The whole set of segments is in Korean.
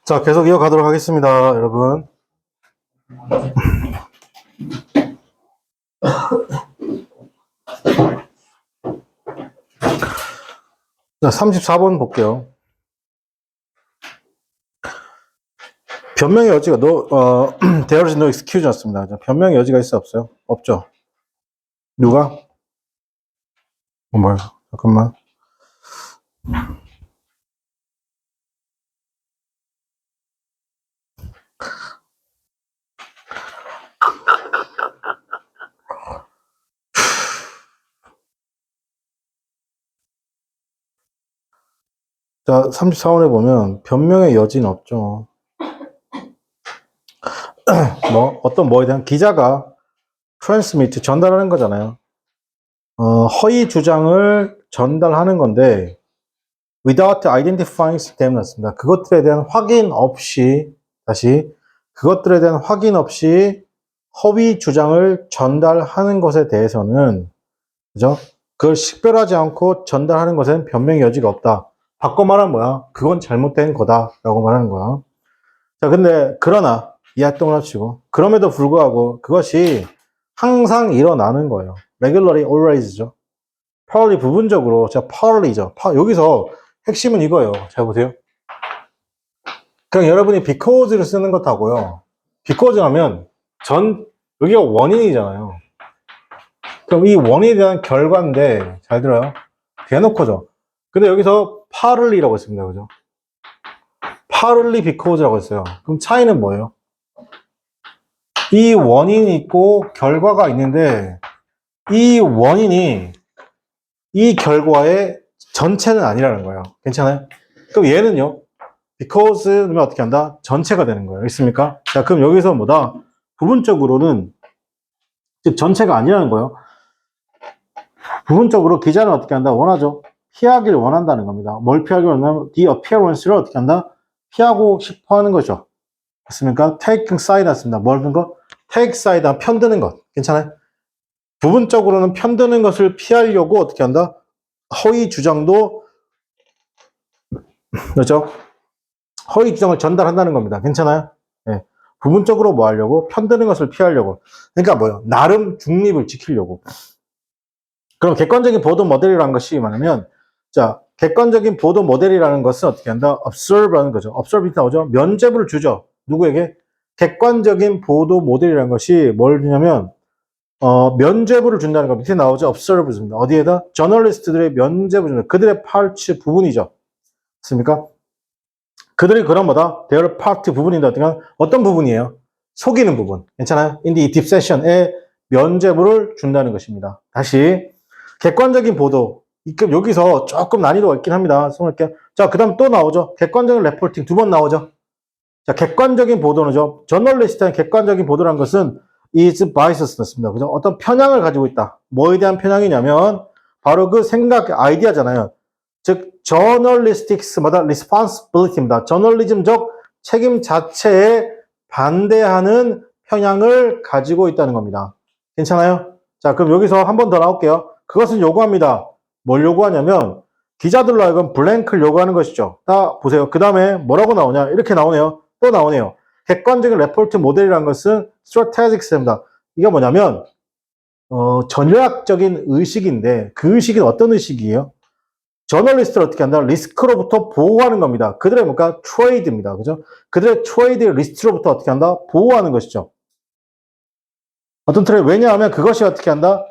자, 계속 이어가도록 하겠습니다, 여러분. 자, 34번 볼게요. 변명의 여지가 there is no excuse였습니다. 변명의 여지가 있어 없어요? 없죠. 누가? 뭐야? 잠깐만. 자, 34번에 보면 변명의 여지는 없죠. 뭐에 대한 기자가 트랜스미트 전달하는 거잖아요. 허위 주장을 전달하는 건데 without identifying them 났습니다. 그것들에 대한 확인 없이 그것들에 대한 확인 없이 허위 주장을 전달하는 것에 대해서는 그죠? 그걸 식별하지 않고 전달하는 것에는 변명의 여지가 없다. 바꿔 말하면 뭐야? 그건 잘못된 거다라고 말하는 거야. 자, 근데 그러나 이 활동을 합치고 그럼에도 불구하고 그것이 항상 일어나는 거예요. regularly, always죠. partly 부분적으로, 자, partly죠. 여기서 핵심은 이거예요. 잘 보세요. 그냥 여러분이 because를 쓰는 것하고요. because 하면 여기가 원인이잖아요. 그럼 이 원인에 대한 결과인데, 잘 들어요. 대놓고죠. 근데 여기서 partly라고 했습니다. 그죠? partly because라고 했어요. 그럼 차이는 뭐예요? 이 원인이 있고 결과가 있는데 이 원인이 이 결과의 전체는 아니라는 거예요. 괜찮아요? 그럼 얘는요? because는 어떻게 한다? 전체가 되는 거예요. 있습니까? 자, 그럼 여기서 뭐다? 부분적으로는 즉 전체가 아니라는 거예요. 부분적으로 기자는 어떻게 한다? 원하죠. 피하길 원한다는 겁니다. 뭘 피하길 원하냐면 the appearance를 어떻게 한다? 피하고 싶어 하는 거죠. 맞습니까? taking side 났습니다. 뭘 하는 거? take side, 편드는 것. 괜찮아요? 부분적으로는 편드는 것을 피하려고 어떻게 한다? 허위 주장도, 그렇죠? 허위 주장을 전달한다는 겁니다. 괜찮아요? 네. 부분적으로 뭐 하려고? 편드는 것을 피하려고. 그러니까 뭐요? 나름 중립을 지키려고. 그럼 객관적인 보도 모델이라는 것이 뭐냐면, 자, 객관적인 보도 모델이라는 것은 어떻게 한다? observe라는 거죠. observe 나오죠? 면죄부를 주죠. 누구에게? 객관적인 보도 모델이라는 것이 뭘 주냐면, 면죄부를 준다는 거 밑에 나오죠? observe 줍니다. 어디에다? 저널리스트들의 면죄부 줍니다. 그들의 파트 부분이죠. 맞습니까? 그들이 그런 뭐다? their part 부분인데 어떤 부분이에요? 속이는 부분. 괜찮아요? in the deception에 면죄부를 준다는 것입니다. 다시 객관적인 보도. 여기서 조금 난이도가 있긴 합니다. 자, 그 다음 또 나오죠. 객관적인 레포팅 두 번 나오죠. 자, 객관적인 보도는죠. 저널리스트의 객관적인 보도란 것은 is biased였습니다. 그죠? 어떤 편향을 가지고 있다. 뭐에 대한 편향이냐면 바로 그 생각, 아이디어잖아요. 즉, 저널리스틱스마다 responsibility입니다. 저널리즘적 책임 자체에 반대하는 편향을 가지고 있다는 겁니다. 괜찮아요? 자, 그럼 여기서 한 번 더 나올게요. 그것은 요구합니다. 뭘 요구하냐면 기자들로 하여금 블랭크를 요구하는 것이죠. 자, 보세요. 그 다음에 뭐라고 나오냐? 이렇게 나오네요. 또 나오네요. 객관적인 레포트 모델이라는 것은 strategics입니다. 이게 뭐냐면 전략적인 의식인데 그 의식은 어떤 의식이에요? 저널리스트를 어떻게 한다? 리스크로부터 보호하는 겁니다. 그들의 뭔가 트레이드입니다. 그죠? 그들의 트레이드 리스트로부터 어떻게 한다? 보호하는 것이죠. 어떤 트레이드, 왜냐하면 그것이 어떻게 한다?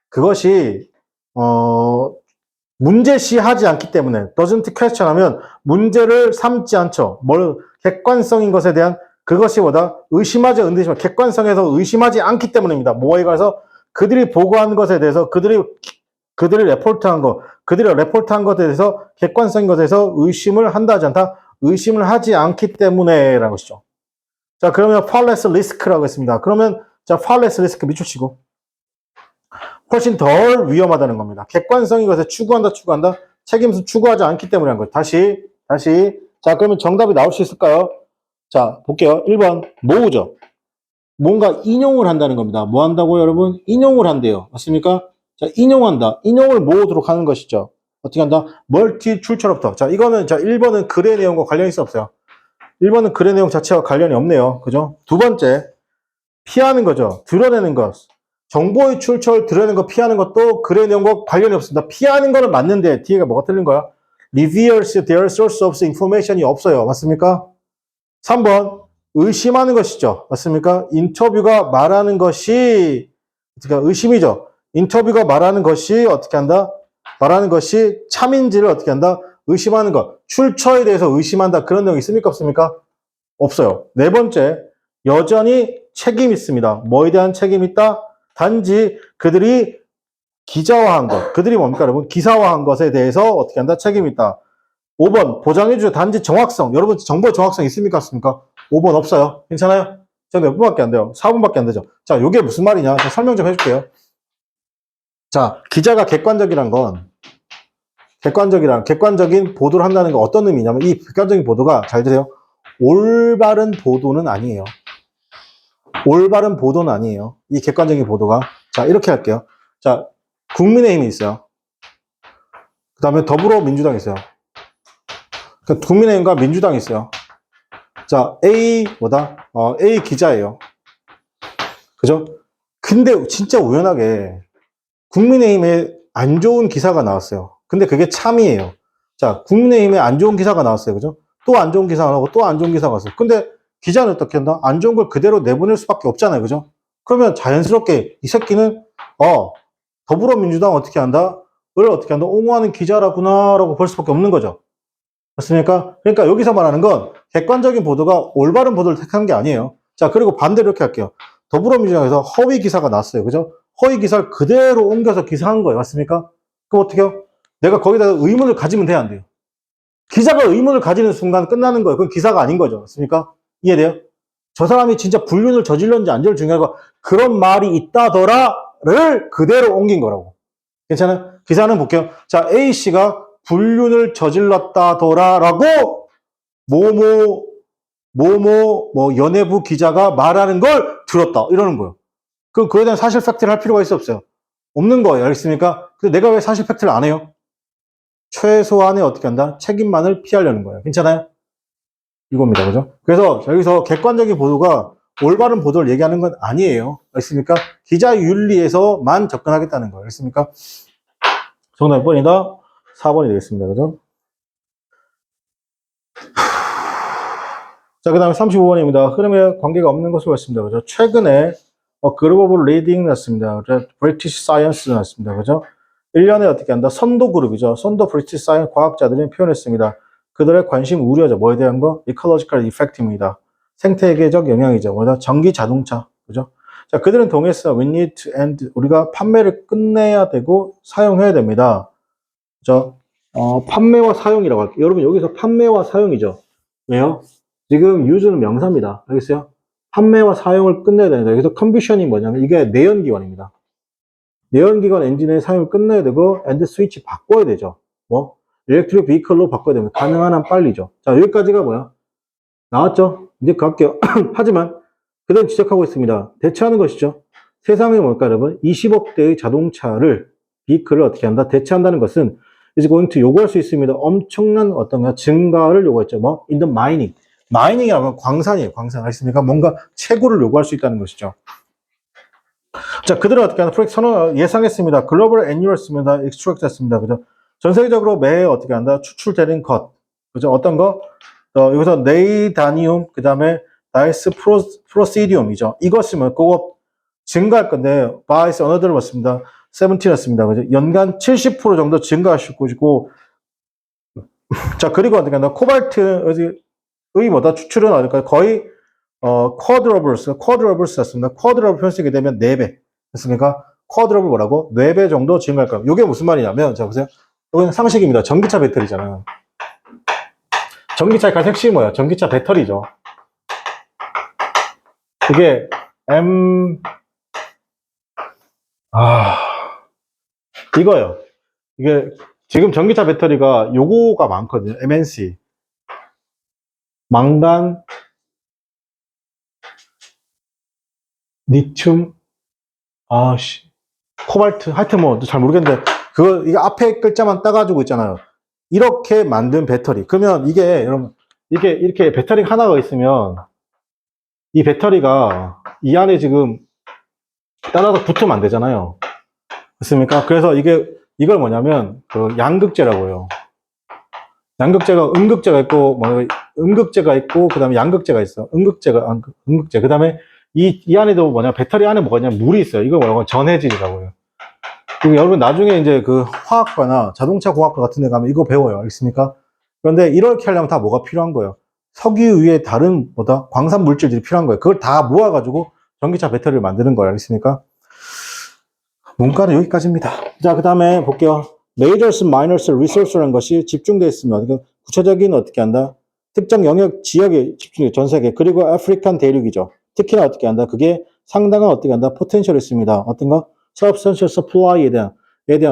그것이 문제시하지 않기 때문에 doesn't question 하면 문제를 삼지 않죠. 객관성인 것에 대한 그것이 뭐다? 객관성에서 의심하지 않기 때문입니다. 뭐에 가서 그들이 보고한 것에 대해서 그들이 레포트한 것에 대해서 객관성인 것에서 의심을 한다 하지 않다? 의심을 하지 않기 때문에 라는 것이죠. 자, 그러면 far less risk라고 했습니다. 그러면 자, far less risk 밑줄치고 훨씬 덜 위험하다는 겁니다. 객관성인 것에 추구한다. 책임을 추구하지 않기 때문에 한 거예요. 다시. 자, 그러면 정답이 나올 수 있을까요? 자, 볼게요. 1번, 모으죠. 뭔가 인용을 한다는 겁니다. 뭐 한다고요, 여러분? 인용을 한대요. 맞습니까? 자, 인용한다. 인용을 모으도록 하는 것이죠. 어떻게 한다? 멀티 출처로부터. 자, 이거는, 자, 1번은 글의 내용과 관련이 있어 없어요? 1번은 글의 내용 자체와 관련이 없네요. 그죠? 두 번째, 피하는 거죠. 드러내는 것. 정보의 출처를 드러내는 거 피하는 것도 글의 내용과 관련이 없습니다. 피하는 거는 맞는데, 뒤에가 뭐가 틀린 거야? reveals their source of information이 없어요. 맞습니까? 3번, 의심하는 것이죠. 맞습니까? 인터뷰가 말하는 것이, 그러니까 의심이죠. 인터뷰가 말하는 것이 어떻게 한다? 말하는 것이 참인지를 어떻게 한다? 의심하는 것. 출처에 대해서 의심한다. 그런 내용 있습니까? 없습니까? 없어요. 네 번째, 여전히 책임 있습니다. 뭐에 대한 책임 있다? 단지 그들이 기자화한 것. 그들이 뭡니까, 여러분? 기사화한 것에 대해서 어떻게 한다? 책임 있다. 5번, 보장해주죠. 단지 정확성. 여러분, 정보 정확성 있습니까? 없습니까? 5번 없어요. 괜찮아요? 저 몇 분밖에 안 돼요? 4분밖에 안 되죠. 자, 이게 무슨 말이냐? 자, 설명 좀 해줄게요. 자, 기자가 객관적이란 건, 객관적인 보도를 한다는 건 어떤 의미냐면, 이 객관적인 보도가, 잘 들어요. 올바른 보도는 아니에요. 올바른 보도는 아니에요. 이 객관적인 보도가. 자, 이렇게 할게요. 자, 국민의힘이 있어요. 그 다음에 더불어민주당이 있어요. 그러니까 국민의힘과 민주당이 있어요. 자, A, A 기자예요. 그죠? 근데 진짜 우연하게 국민의힘에 안 좋은 기사가 나왔어요. 근데 그게 참이에요. 자, 국민의힘에 안 좋은 기사가 나왔어요. 그죠? 또 안 좋은 기사가 나오고 또 안 좋은 기사가 왔어요. 근데 기자는 어떻게 한다? 안 좋은 걸 그대로 내보낼 수밖에 없잖아요. 그죠? 그러면 자연스럽게 이 새끼는, 더불어민주당 어떻게 한다? 를 어떻게 한다? 옹호하는 기자라구나라고 볼 수밖에 없는 거죠. 맞습니까? 그러니까 여기서 말하는 건 객관적인 보도가 올바른 보도를 택한 게 아니에요. 자, 그리고 반대로 이렇게 할게요. 더불어민주당에서 허위 기사가 났어요. 그죠? 허위 기사를 그대로 옮겨서 기사한 거예요. 맞습니까? 그럼 어떻게 해요? 내가 거기다가 의문을 가지면 돼야 안 돼요? 기자가 의문을 가지는 순간 끝나는 거예요. 그건 기사가 아닌 거죠. 맞습니까? 이해돼요? 저 사람이 진짜 불륜을 저질렀는지 안 저질렀는지 중요한 거, 그런 말이 있다더라를 그대로 옮긴 거라고. 괜찮아요? 기사는 볼게요. 자, A씨가 불륜을 저질렀다더라라고 연예부 기자가 말하는 걸 들었다. 이러는 거예요. 그럼 그에 대한 사실 팩트를 할 필요가 있어 없어요? 없는 거예요. 알겠습니까? 근데 내가 왜 사실 팩트를 안 해요? 최소한의 어떻게 한다? 책임만을 피하려는 거예요. 괜찮아요? 이겁니다. 그죠? 그래서 여기서 객관적인 보도가 올바른 보도를 얘기하는 건 아니에요. 알겠습니까? 기자 윤리에서만 접근하겠다는 거예요. 알겠습니까? 정답 몇 번이다? 4번이 되겠습니다. 그죠? 자, 그 다음에 35번입니다. 흐름에 관계가 없는 것으로 봤습니다. 그죠? 최근에 글로벌 리딩 났습니다. 브리티시 사이언스 났습니다. 그죠? 1년에 어떻게 한다? 선도 그룹이죠. 선도 브리티시 사이언스 과학자들이 표현했습니다. 그들의 관심 우려죠. 뭐에 대한 거? 이컬러지컬 이펙트입니다. 생태계적 영향이죠. 뭐다? 전기 자동차. 그죠? 자, 그들은 동의했어. We need to end. 우리가 판매를 끝내야 되고 사용해야 됩니다. 그죠? 판매와 사용이라고 할게요. 여러분, 여기서 판매와 사용이죠. 왜요? 지금 use는 명사입니다. 알겠어요? 판매와 사용을 끝내야 됩니다. 여기서 컨비션이 뭐냐면 이게 내연기관입니다. 내연기관 엔진의 사용을 끝내야 되고 엔드 스위치 바꿔야 되죠. 뭐? 일렉트릭 비클로 바꿔야 됩니다. 가능한 한 빨리죠. 자, 여기까지가 뭐야? 나왔죠? 이제 갈게요. 하지만 그들은 지적하고 있습니다. 대체하는 것이죠. 세상에 뭘까 여러분? 20억 대의 자동차를 비클을 어떻게 한다? 대체한다는 것은 is going to 요구할 수 있습니다. 엄청난 어떤 증가를 요구했죠. 뭐? in the mining. 마이닝이라고 하면 광산이에요. 광산. 알겠습니까? 뭔가 채굴을 요구할 수 있다는 것이죠. 자, 그들은 어떻게 하나 프로젝트 선언 예상했습니다. 글로벌 애뉴얼스입니다. 익스트랙트 했습니다. 그죠? 전 세계적으로 매해 어떻게 한다? 추출되는 것. 그죠? 어떤 거? 여기서 네이다니움, 그 다음에 다이스 프로시디움이죠. 이것이면 그거 증가할 건데, 바이스 언어들을 봤습니다. 17였습니다. 그죠? 연간 70% 정도 증가하실 것이고, 자, 그리고 어떻게 한다? 코발트의 뭐다? 추출은 어딜까요? 거의 쿼드러블스였습니다. 쿼드러블 표시게 되면 4배. 됐습니까? 쿼드러블 뭐라고? 4배 정도 증가할 거예요. 이게 무슨 말이냐면, 자, 보세요. 이건 상식입니다. 전기차 배터리잖아요. 전기차의 가장 핵심이 뭐야? 전기차 배터리죠. 이게, 이거예요. 이게, 지금 전기차 배터리가 요거가 많거든요. MNC. 망간, 리튬, 코발트, 하여튼 뭐 잘 모르겠는데 이게 앞에 글자만 따가지고 있잖아요. 이렇게 만든 배터리. 그러면 이게, 여러분, 이게 이렇게 배터리 하나가 있으면 이 배터리가 이 안에 지금 따라서 붙으면 안 되잖아요. 맞습니까? 그래서 이걸 뭐냐면, 양극재라고 해요. 양극재가, 음극재가 있고, 음극재가 있고, 그 다음에 양극재가 있어. 음극재. 그 다음에 이 안에도 배터리 안에 뭐가 있냐면 물이 있어요. 이걸 뭐라고 전해질이라고 해요. 그리고 여러분 나중에 이제 화학과나 자동차 공학과 같은 데 가면 이거 배워요. 알겠습니까? 그런데 이렇게 하려면 다 뭐가 필요한 거예요? 석유 위에 다른 광산 물질들이 필요한 거예요. 그걸 다 모아가지고 전기차 배터리를 만드는 거예요. 알겠습니까? 문과는 여기까지입니다. 자, 그 다음에 볼게요. Majors, Minors, Resource라는 것이 집중되어 있습니다. 그러니까 구체적인 어떻게 한다? 특정 영역, 지역에 집중해, 전 세계. 그리고 아프리칸 대륙이죠. 특히나 어떻게 한다? 그게 상당한 어떻게 한다? 포텐셜이 있습니다. 어떤 거? Substantial Supply에 대한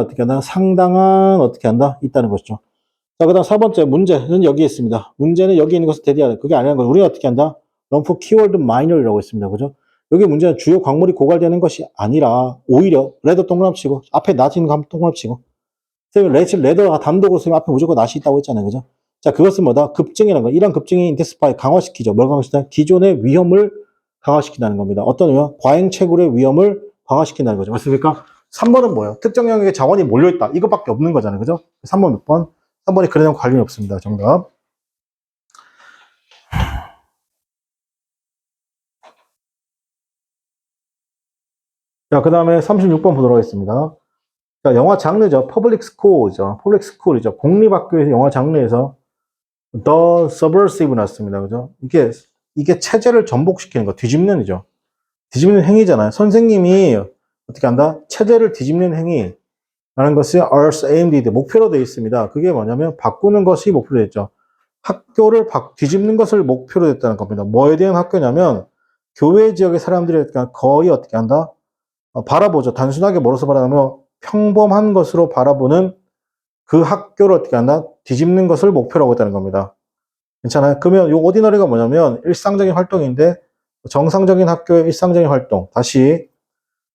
어떻게 한다? 상당한 어떻게 한다? 있다는 것이죠. 자, 그 다음 4번째 문제는 여기에 있습니다. 문제는 여기 있는 것을 대비해야 돼. 그게 아니라는 거. 우리는 어떻게 한다? 럼프 키워드 마이너라고 있습니다. 그죠? 여기 문제는 주요 광물이 고갈되는 것이 아니라 오히려 레더 동그라미 치고 앞에 낫이 있는 거 한번 동그라미 치고 선생님 레더가 단독으로 쓰면 앞에 무조건 낫이 있다고 했잖아요. 그죠? 자, 그것은 뭐다? 급증이라는 거. 이런 급증이 인텐시파이 강화시키죠. 뭘 강화시키다? 기존의 위험을 강화시킨다는 겁니다. 어떤 위험? 과잉채굴의 위험을 강화시킨다는 거죠. 맞습니까? 3번은 뭐예요? 특정 영역에 자원이 몰려있다. 이것밖에 없는 거잖아요. 그죠? 3번 몇 번? 3번이 그래도 관련이 없습니다. 정답. 자, 그 다음에 36번 보도록 하겠습니다. 자, 영화 장르죠. 퍼블릭 스쿨이죠. 공립학교에서 영화 장르에서 The Subversive 나왔습니다. 그죠? 이게 체제를 전복시키는 거, 뒤집는이죠. 뒤집는 행위잖아요. 선생님이 어떻게 한다? 체제를 뒤집는 행위라는 것이 Earth AMD 목표로 되어 있습니다. 그게 뭐냐면 바꾸는 것이 목표로 되어 있죠. 학교를 뒤집는 것을 목표로 했다는 겁니다. 뭐에 대한 학교냐면 교외 지역의 사람들이 거의 어떻게 한다? 바라보죠. 단순하게 멀어서 바라보면 평범한 것으로 바라보는 그 학교를 어떻게 한다? 뒤집는 것을 목표로 하고 있다는 겁니다. 괜찮아요? 그러면 이 오디너리가 뭐냐면 일상적인 활동인데 정상적인 학교의 일상적인 활동. 다시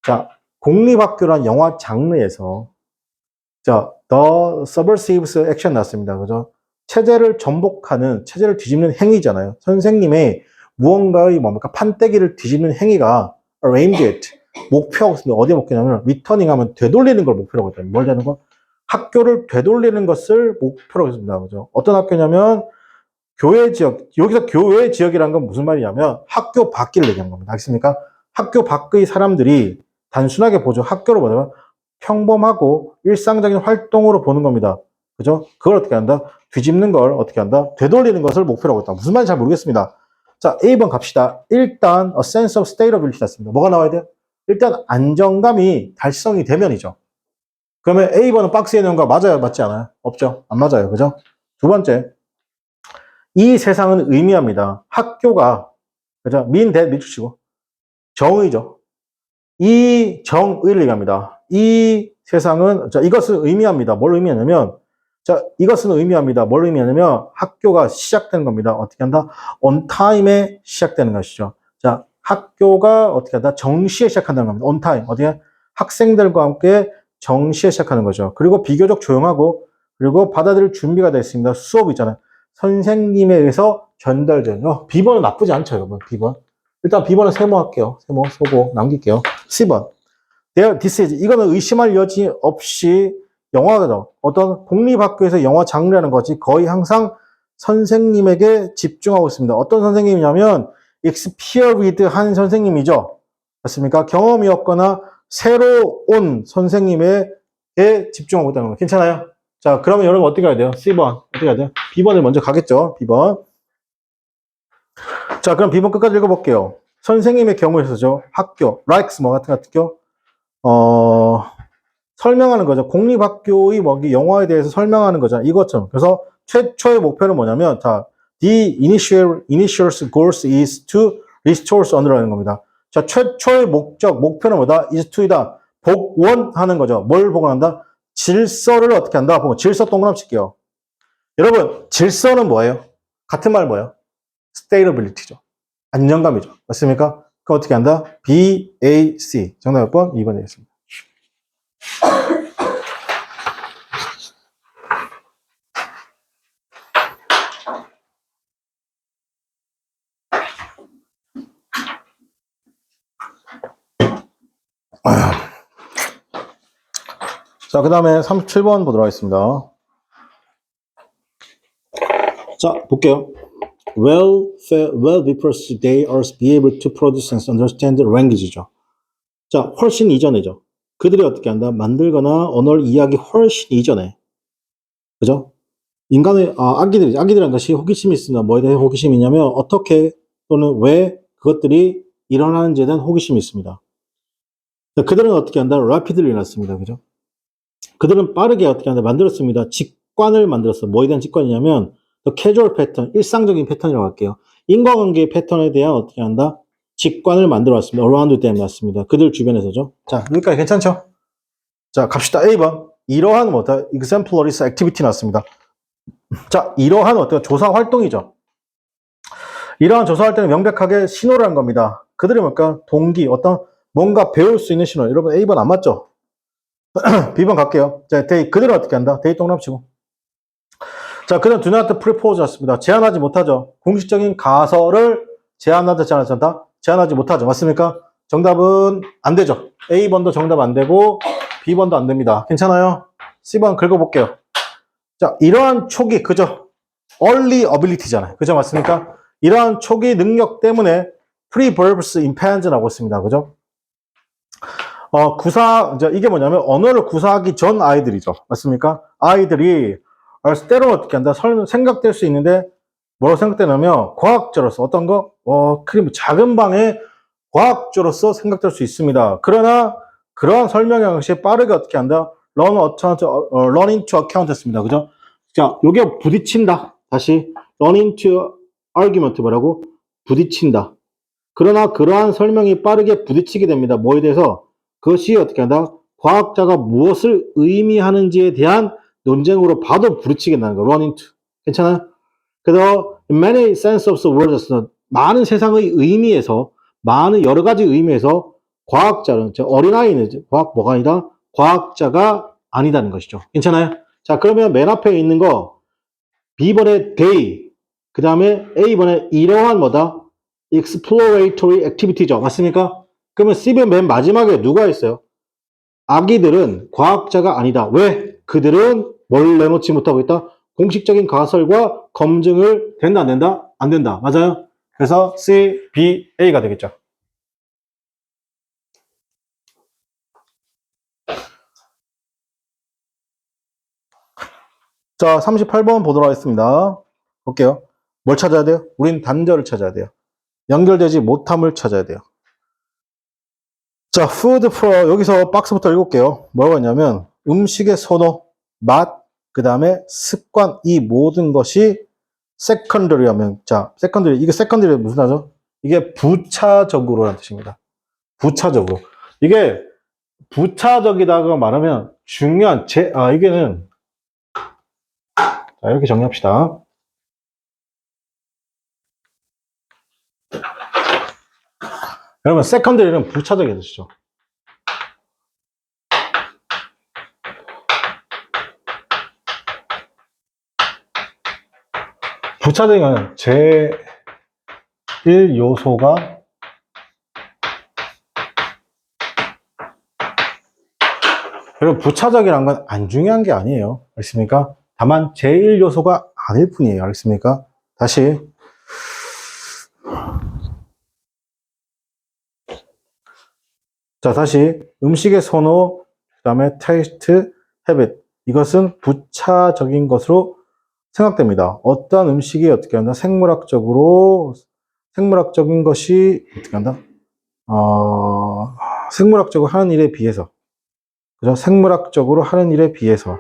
자, 공립학교란 영화 장르에서 자, The Subversive Action 나왔습니다. 그죠? 체제를 전복하는, 체제를 뒤집는 행위잖아요. 선생님의 무언가의 뭡니까? 판때기를 뒤집는 행위가 aimed at. 목표가 있습니다. 어디에 목표냐면, returning 하면 되돌리는 걸 목표로 하고 있다. 뭘 되는 거? 학교를 되돌리는 것을 목표로 했습니다. 그죠? 어떤 학교냐면, 교외 지역, 여기서 교외 지역이라는 건 무슨 말이냐면, 학교 밖을 얘기하는 겁니다. 알겠습니까? 학교 밖의 사람들이 단순하게 보죠. 학교를 뭐냐면, 평범하고 일상적인 활동으로 보는 겁니다. 그죠? 그걸 어떻게 한다? 뒤집는 걸 어떻게 한다? 되돌리는 것을 목표로 하고 있다. 무슨 말인지 잘 모르겠습니다. 자, A번 갑시다. 일단 a sense of stability 났습니다. 뭐가 나와야 돼요? 일단 안정감이 달성이 되면이죠. 그러면 A번은 박스에 넣은 거 맞아요? 맞지 않아요? 없죠? 안 맞아요. 그죠? 두 번째, 이 세상은 의미합니다. 학교가, 그죠? 밑주치고 정의죠. 이 정의를 얘기합니다. 이 세상은, 자, 이것은 의미합니다. 뭘 의미하냐면, 자, 이것은 의미합니다. 뭘 의미하냐면, 학교가 시작되는 겁니다. 어떻게 한다? on time에 시작되는 것이죠. 자, 학교가 어떻게 한다? 정시에 시작한다는 겁니다. on time. 어디에? 학생들과 함께 정시에 시작하는 거죠. 그리고 비교적 조용하고, 그리고 받아들일 준비가 되어 있습니다. 수업 있잖아요. 선생님에 의해서 전달되는, B번은 나쁘지 않죠, 여러분. B번. 일단 B번은 세모할게요. 세모, 소고, 남길게요. C번. This is, 이거는 의심할 여지 없이 영화죠. 어떤 공립학교에서 영화 장르라는 것이 거의 항상 선생님에게 집중하고 있습니다. 어떤 선생님이냐면, experienced 한 선생님이죠. 맞습니까? 경험이 없거나 새로 온 선생님에게 집중하고 있다는 거. 괜찮아요? 자, 그러면 여러분 어떻게 해야 돼요? C번. 어떻게 해야 돼요? B번을 먼저 가겠죠? B번. 자, 그럼 B번 끝까지 읽어볼게요. 선생님의 경우에서죠. 학교, likes 뭐 같은 학교, 설명하는 거죠. 공립학교의 영화에 대해서 설명하는 거잖아요. 이것처럼. 그래서 최초의 목표는 뭐냐면, 자, the initial goals is to restore order라는 겁니다. 자, 최초의 목표는 뭐다? is to이다. 복원하는 거죠. 뭘 복원한다? 질서를 어떻게 한다? 질서 동그라미 칠게요. 여러분, 질서는 뭐예요? 같은 말 뭐예요? stability죠. 안정감이죠. 맞습니까? 그럼 어떻게 한다? B, A, C. 정답 몇 번? 2번 되겠습니다. 자, 그 다음에 37번 보도록 하겠습니다. 자, 볼게요. Well before they are be able to produce and understand language죠. 자, 훨씬 이전이죠. 그들이 어떻게 한다? 만들거나 언어를 이해하기 훨씬 이전에. 그죠? 인간의, 아기들이란 것이 호기심이 있으나 뭐에 대해 호기심이 있냐면 어떻게 또는 왜 그것들이 일어나는지에 대한 호기심이 있습니다. 자, 그들은 어떻게 한다? rapidly 일어났습니다. 그죠? 그들은 빠르게 어떻게 한다? 만들었습니다. 직관을 만들었어. 뭐에 대한 직관이냐면 casual 패턴, 일상적인 패턴이라고 할게요. 인과관계의 패턴에 대한 어떻게 한다? 직관을 만들어 왔습니다. around 때문에 왔습니다. 그들 주변에서죠. 자, 여기까지 괜찮죠? 자, 갑시다. A번. 이러한 뭐다? exemplary activity 나왔습니다. 자, 이러한 어떤 조사 활동이죠. 이러한 조사 활동은 명백하게 신호를 한 겁니다. 그들이 뭘까? 동기, 어떤 뭔가 배울 수 있는 신호. 여러분 A번 안 맞죠? B번 갈게요. 자, 그들은 어떻게 한다? 데이 동남치고. 자, 그는 do not propose 였습니다. 제안하지 못하죠. 공식적인 가설을 제안하지 않다. 제안하지 못하죠. 맞습니까? 정답은 안 되죠. A번도 정답 안 되고 B번도 안 됩니다. 괜찮아요? C번 긁어볼게요. 자, 이러한 초기, 그죠? early ability잖아요. 그죠? 맞습니까? 이러한 초기 능력 때문에 pre-verbs impands라고 했습니다. 그죠? 이게 뭐냐면 언어를 구사하기 전 아이들이죠. 맞습니까? 아이들이 때로는 어떻게 한다? 생각될 수 있는데 뭐라고 생각되냐면 과학자로서 어떤 거? 작은 방에 과학자로서 생각될 수 있습니다. 그러나 그러한 설명 형식이 빠르게 어떻게 한다? run into account 했습니다. 그죠? 자, 요게 부딪힌다. 다시 run into argument 뭐라고? 부딪힌다. 그러나 그러한 설명이 빠르게 부딪히게 됩니다. 뭐에 대해서? 그것이 어떻게 한다? 과학자가 무엇을 의미하는지에 대한 논쟁으로 봐도 부딪히겠다는 거. run into. 괜찮아요? 그래서 many sense of the word 많은 세상의 의미에서 많은 여러 가지 의미에서 과학자는 어린아이는 뭐가 아니다? 과학자가 아니다는 것이죠. 괜찮아요? 자, 그러면 맨 앞에 있는 거 B번에 they 그 다음에 A번에 이러한 뭐다? exploratory activity죠. 맞습니까? 그러면 C번 맨 마지막에 누가 있어요? 아기들은 과학자가 아니다. 왜? 그들은 뭘 내놓지 못하고 있다? 공식적인 가설과 검증을 된다, 안 된다? 안 된다. 맞아요? 그래서 C, B, A가 되겠죠. 자, 38번 보도록 하겠습니다. 볼게요. 뭘 찾아야 돼요? 우린 단절을 찾아야 돼요. 연결되지 못함을 찾아야 돼요. 자, food for, 여기서 박스부터 읽을게요. 뭐라고 했냐면, 음식의 선호, 맛, 그 다음에 습관, 이 모든 것이 secondary 하면, 자, secondary, 이게 secondary 무슨 말이죠? 이게 부차적으로라는 뜻입니다. 부차적으로. 이게 부차적이다고 말하면 중요한, 이게는, 자, 이렇게 정리합시다. 여러분, secondary는 부차적이라는 뜻이죠. 부차적인 건 제1 요소가 여러분 부차적이란 건 안 중요한 게 아니에요. 알겠습니까? 다만 제1 요소가 아닐 뿐이에요. 알겠습니까? 다시 자, 다시 음식의 선호, 그 다음에 taste, habit 이것은 부차적인 것으로 생각됩니다. 어떠한 음식이 어떻게 한다? 생물학적인 것이 어떻게 한다? 생물학적으로 하는 일에 비해서, 그죠? 생물학적으로 하는 일에 비해서,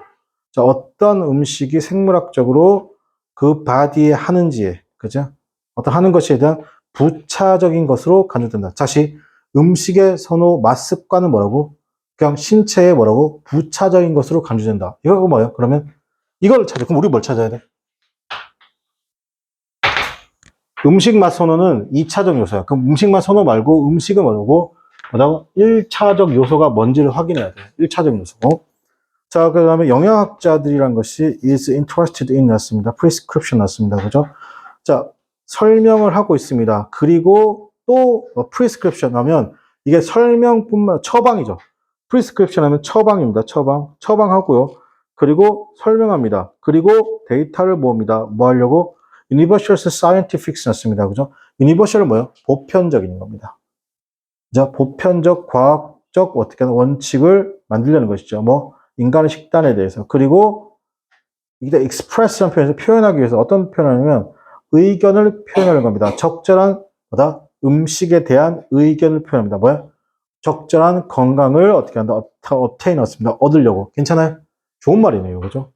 자, 어떤 음식이 생물학적으로 그 바디에 하는지에, 그죠? 어떤 하는 것에 대한 부차적인 것으로 간주된다. 다시, 음식의 선호, 맛습관은 뭐라고? 그냥 신체의 뭐라고? 부차적인 것으로 간주된다. 이거 뭐예요? 그러면 이걸 찾아. 그럼 우리 뭘 찾아야 돼? 음식 맛 선호는 2차적 요소야. 그럼 음식 맛 선호 말고 음식은 뭐라고? 1차적 요소가 뭔지를 확인해야 돼. 1차적 요소. 자, 그 다음에 영양학자들이란 것이 is interested in 였습니다. prescription 였습니다. 그죠? 자, 설명을 하고 있습니다. 그리고 또 prescription 하면 이게 설명뿐만 처방이죠. 프리스크립션 하면 처방입니다. 처방하고요. 그리고 설명합니다. 그리고 데이터를 모읍니다. 뭐 하려고? Universal Scientific 씁니다. 그죠? Universal은 뭐예요? 보편적인 겁니다. 자, 보편적 과학적 어떻게 하는 원칙을 만들려는 것이죠. 뭐 인간의 식단에 대해서. 그리고 이게 express라는 표현에서 표현하기 위해서 어떤 표현을 하냐면 의견을 표현하는 겁니다. 적절한 뭐다? 음식에 대한 의견을 표현합니다. 뭐야? 적절한 건강을 어떻게 한다? obtain 얻으려고. 괜찮아요? 좋은 말이네요. 그죠?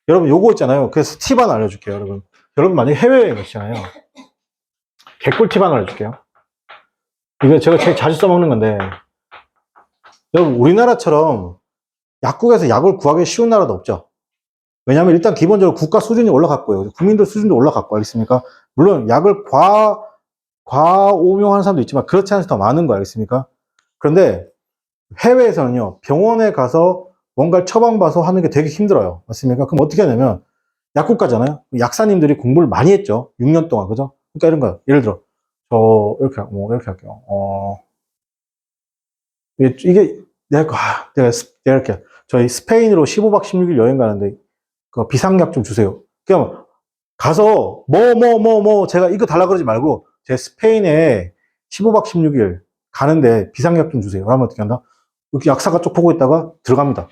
여러분 요거 있잖아요. 그래서 팁 하나 알려줄게요. 여러분 만약에 해외여행 가시잖아요. 개꿀 팁 하나 알려줄게요. 이거 제가 제일 자주 써먹는 건데 여러분 우리나라처럼 약국에서 약을 구하기 쉬운 나라도 없죠. 왜냐하면 일단 기본적으로 국가 수준이 올라갔고요. 국민들 수준도 올라갔고 알겠습니까? 물론 약을 과오용하는 사람도 있지만 그렇지 않은 더 많은 거 알겠습니까? 그런데 해외에서는요. 병원에 가서 뭔가를 처방봐서 하는 게 되게 힘들어요. 맞습니까? 그럼 어떻게 하냐면 약국 가잖아요. 약사님들이 공부를 많이 했죠. 6년 동안. 그죠? 그러니까 이런 거예요. 예를 들어 이렇게 할게요. 이게 내가 이렇게 저희 스페인으로 15박 16일 여행 가는데 그 비상약 좀 주세요. 그냥 가서 제가 이거 달라 그러지 말고 제 스페인에 15박 16일 가는데 비상약 좀 주세요. 그러면 어떻게 한다? 이렇게 약사가 쪽 보고 있다가 들어갑니다.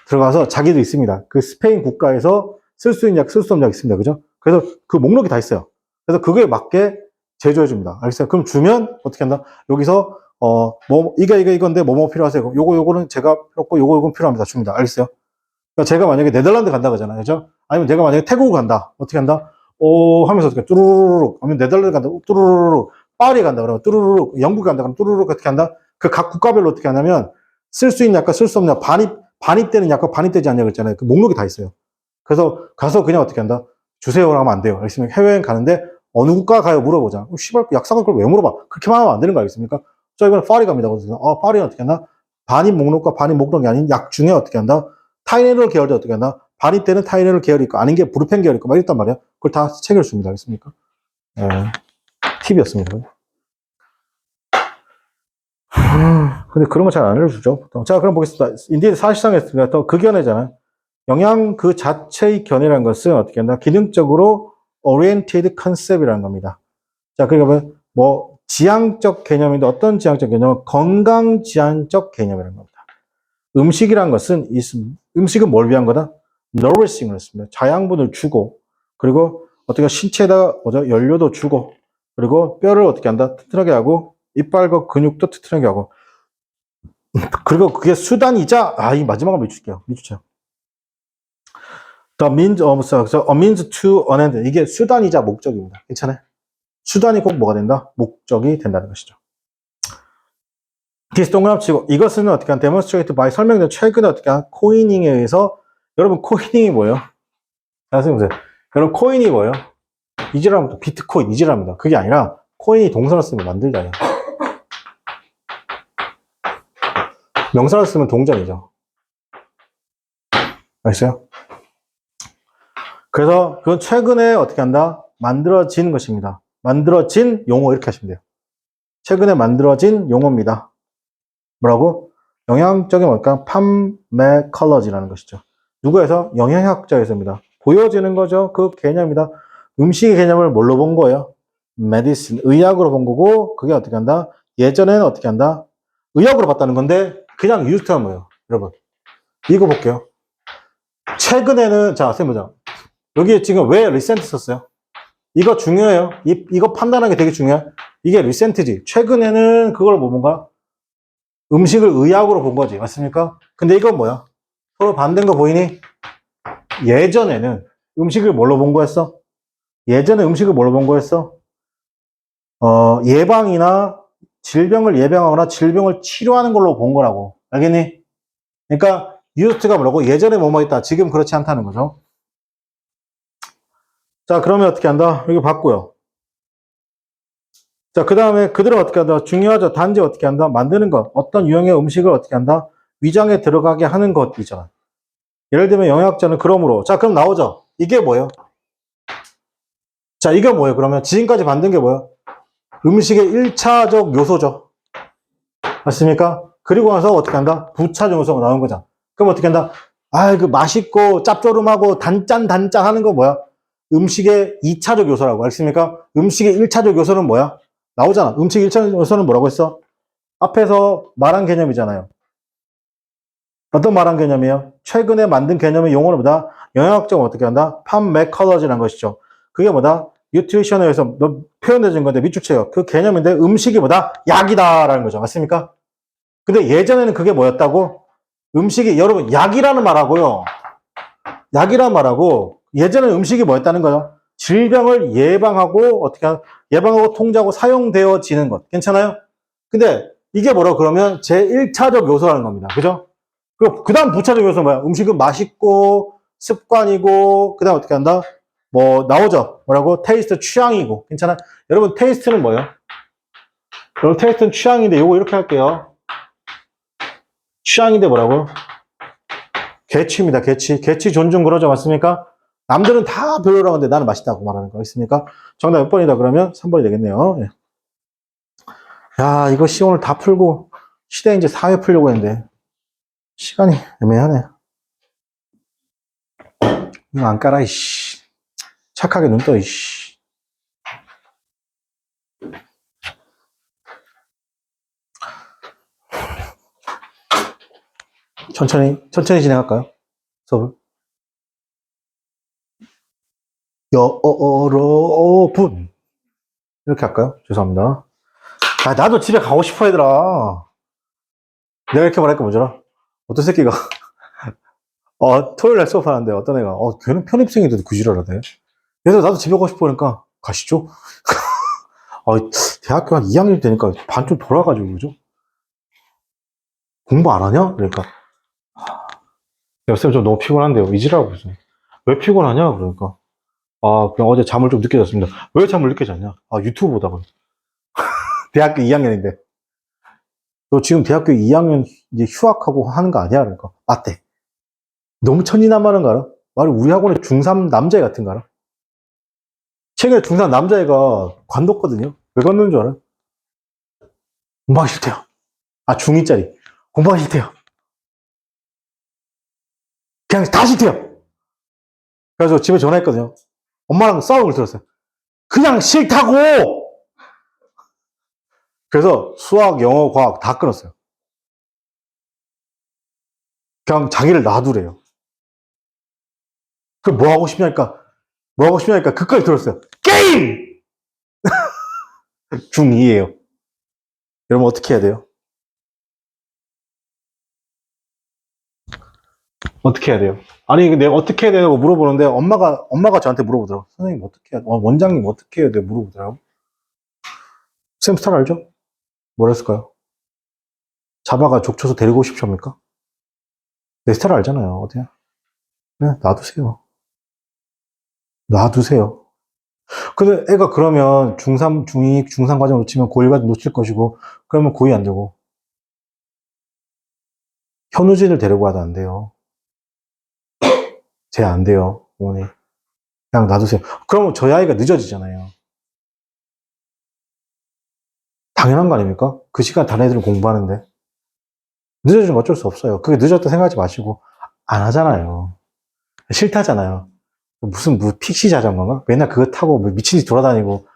들어가서 자기도 있습니다. 그 스페인 국가에서 쓸 수 있는 약, 쓸 수 없는 약 있습니다. 그죠? 그래서 그 목록이 다 있어요. 그래서 그거에 맞게 제조해 줍니다. 알겠어요? 그럼 주면 어떻게 한다? 여기서 이건데 뭐뭐 필요하세요? 요거는 제가 필요없고 요거는 필요합니다. 줍니다. 알겠어요? 그러니까 제가 만약에 네덜란드 간다 그러잖아요. 그죠? 아니면 내가 만약에 태국을 간다. 어떻게 한다? 하면서 어떻게 뚜루루룩 아니면 네덜란드 간다. 뚜루루룩 파리 간다. 그러면 뚜루루룩 영국 간다. 그러면 뚜루루룩 어떻게 한다? 그 각 국가별로 어떻게 하냐면 쓸 수 있는 약과 쓸 수 없는 약, 반입되는 약과 반입되지 않는 약 있잖아요. 그 목록이 다 있어요. 그래서 가서 그냥 어떻게 한다? 주세요 하면 안 돼요. 알겠습니까? 해외여행 가는데 어느 국가 가요? 물어보자. 씨발, 약사가 그걸 왜 물어봐? 그렇게만 하면 안 되는 거 알겠습니까? 저 이번에 파리 갑니다. 그래서 파리는 어떻게 한다? 반입 목록과 반입 목록이 아닌 약 중에 어떻게 한다? 타이레놀 계열도 어떻게 한다? 반입되는 타이레놀 계열이 있고 아닌 게 브루펜 계열이 있고 막 이랬단 말이야. 그걸 다 챙겨줍니다. 알겠습니까? 네. 팁이었습니다. 근데 그런 거 잘 안 알려주죠. 자, 그럼 보겠습니다. 인디의 사실상에 더 극연해잖아요. 영양 그 자체의 견해라는 것은 어떻게 한다? 기능적으로 oriented concept이라는 겁니다. 자, 그러니까 뭐 지향적 개념인데 어떤 지향적 개념은 건강 지향적 개념이라는 겁니다. 음식이란 것은 음식은 뭘 위한 거다? nourishing을 했습니다. 자양분을 주고 그리고 어떻게 신체에다 연료도 주고 그리고 뼈를 어떻게 한다? 튼튼하게 하고 이빨과 근육도 튼튼하게 하고 그리고 그게 수단이자 이 마지막을 밑줄게요. 밑줄게요. The means a means to an end. 이게 수단이자 목적입니다. 괜찮아요? 수단이 꼭 뭐가 된다? 목적이 된다는 것이죠. 디스 동그라미 치고 이것은 어떻게 한 demonstrate by 설명된 최근에 어떻게 한 코이닝에 의해서 여러분 코이닝이 뭐예요? 자, 선생님 보세요. 여러분 코인이 뭐예요? 이지랄합니다. 비트코인 이지랄합니다. 그게 아니라 코인이 동사를 쓰면 만들다예요. 명사를 쓰면 동전이죠. 알겠어요? 그래서 그건 최근에 어떻게 한다? 만들어진 것입니다. 만들어진 용어 이렇게 하시면 돼요. 최근에 만들어진 용어입니다. 뭐라고? 영양적인 뭘까? 팜메컬러지라는 것이죠. 누구에서? 영양학자에서입니다. 보여지는 거죠. 그 개념이다. 음식의 개념을 뭘로 본 거예요? 메디신, 의학으로 본 거고 그게 어떻게 한다? 예전에는 어떻게 한다? 의학으로 봤다는 건데 그냥 유스트한 거예요. 여러분 이거 볼게요. 최근에는 자 선생님 보자. 여기 지금 왜 리센트 썼어요? 이거 중요해요. 이거 판단하는 게 되게 중요해. 이게 리센트지. 최근에는 그걸 뭐 뭔가 음식을 의학으로 본 거지. 맞습니까? 근데 이건 뭐야? 서로 반대인 거 보이니? 예전에는 음식을 뭘로 본 거였어? 예전에 음식을 뭘로 본 거였어? 예방이나 질병을 예방하거나 질병을 치료하는 걸로 본 거라고. 알겠니? 그러니까 유스트가 뭐라고? 예전에 뭐뭐 있다. 지금 그렇지 않다는 거죠. 자, 그러면 어떻게 한다? 여기 봤고요. 자, 그 다음에 그들은 어떻게 한다? 중요하죠. 단지 어떻게 한다? 만드는 것. 어떤 유형의 음식을 어떻게 한다? 위장에 들어가게 하는 것이죠. 예를 들면 영양학자는 그러므로. 자, 그럼 나오죠. 이게 뭐예요? 자, 이게 뭐예요? 그러면 지금까지 만든 게 뭐예요? 음식의 1차적 요소죠. 맞습니까? 그리고 나서 어떻게 한다? 부차적 요소가 나오는 거잖아. 그럼 어떻게 한다? 아, 그 맛있고 짭조름하고 단짠 하는 거 뭐야? 음식의 2차적 요소라고. 알겠습니까? 음식의 1차적 요소는 뭐야? 나오잖아. 음식 1차적 요소는 뭐라고 했어? 앞에서 말한 개념이잖아요. 어떤 말한 개념이에요? 최근에 만든 개념의 용어는 뭐다? 영양학적으로 어떻게 한다? 팜메컬러지라는 것이죠. 그게 뭐다? 뉴트리션에서 표현해준 건데 밑줄쳐요. 그 개념인데 음식이 뭐다? 약이다라는 거죠. 맞습니까? 근데 예전에는 그게 뭐였다고? 음식이 여러분 약이라는 말하고요. 약이라는 말하고 예전에 음식이 뭐였다는 거예요? 질병을 예방하고 어떻게 예방하고 통제하고 사용되어지는 것. 괜찮아요? 근데 이게 뭐라고 그러면 제1차적 요소라는 겁니다. 그죠? 그 다음 부차적 요소는 뭐야? 음식은 맛있고 습관이고 그 다음 어떻게 한다? 뭐 나오죠? 뭐라고? 테이스트 취향이고. 괜찮아? 여러분 테이스트는 뭐예요? 여러분 테이스트는 취향인데 요거 이렇게 할게요. 취향인데 뭐라고? 개취입니다. 개취. 개취 존중 그러죠. 맞습니까? 남들은 다 별로라고 하는데 나는 맛있다고 말하는 거 있습니까? 정답 몇 번이다 그러면 3번이 되겠네요. 예. 야, 이거 시 오늘 다 풀고 시대 이제 4회 풀려고 했는데 시간이 애매하네. 이거 안 깔아, 이씨. 착하게 눈 떠, 이씨. 천천히 진행할까요? 수업을. 여러분. 이렇게 할까요? 죄송합니다. 아, 나도 집에 가고 싶어, 얘들아. 내가 이렇게 말할까, 뭐더라? 어떤 새끼가, 토요일 날 수업하는데 어떤 애가, 걔는 편입생인데도 그 지랄하네. 그래서 나도 집에 가고 싶어 그러니까, 가시죠? 대학교 한 2학년 되니까 반 좀 돌아가지고, 그죠? 공부 안 하냐? 그러니까, 쌤 좀 너무 피곤한데요. 이지라고 그러죠. 왜 피곤하냐? 그러니까, 그냥 어제 잠을 좀 늦게 잤습니다. 왜 잠을 늦게 잤냐? 유튜브 보다가. 대학교 2학년인데. 너 지금 대학교 2학년 이제 휴학하고 하는 거 아니야? 그러니까, 맞대. 너무 천진난만한 거 알아? 말이 우리 학원에 중3 남자애 같은 거 알아? 최근에 중3 남자애가 관뒀거든요? 왜 관둔 줄 알아? 공부하기 싫대요. 중2짜리. 공부하기 싫대요. 그냥 다 싫대요. 그래서 집에 전화했거든요. 엄마랑 싸움을 들었어요. 그냥 싫다고! 그래서 수학, 영어, 과학 다 끊었어요. 그냥 자기를 놔두래요. 그럼 뭐 하고 싶냐니까, 그까지 들었어요. 게임! 중2예요. 여러분 어떻게 해야 돼요? 어떻게 해야 돼요? 아니, 내가 어떻게 해야 되냐고 물어보는데 엄마가 저한테 물어보더라고. 선생님 어떻게 해야 돼? 원장님 어떻게 해야 돼? 물어보더라고. 쌤 스타일 알죠? 뭐랬을까요? 잡아가 족쳐서 데리고 싶습니까? 내 스타일 알잖아요. 어디야? 네, 놔두세요. 놔두세요. 근데 애가 그러면 중3, 중2, 중3 과정 놓치면 고1 과정 놓칠 것이고, 그러면 고2 안 되고, 현우진을 데리고 가도 안 돼요. 쟤 안 돼요. 어머니. 그냥 놔두세요. 그러면 저희 아이가 늦어지잖아요. 당연한 거 아닙니까? 그 시간 다른 애들은 공부하는데. 늦어지면 어쩔 수 없어요. 그게 늦었다 생각하지 마시고, 안 하잖아요. 싫다잖아요. 무슨 픽시 자전거인가? 맨날 그거 타고 미친 듯이 돌아다니고,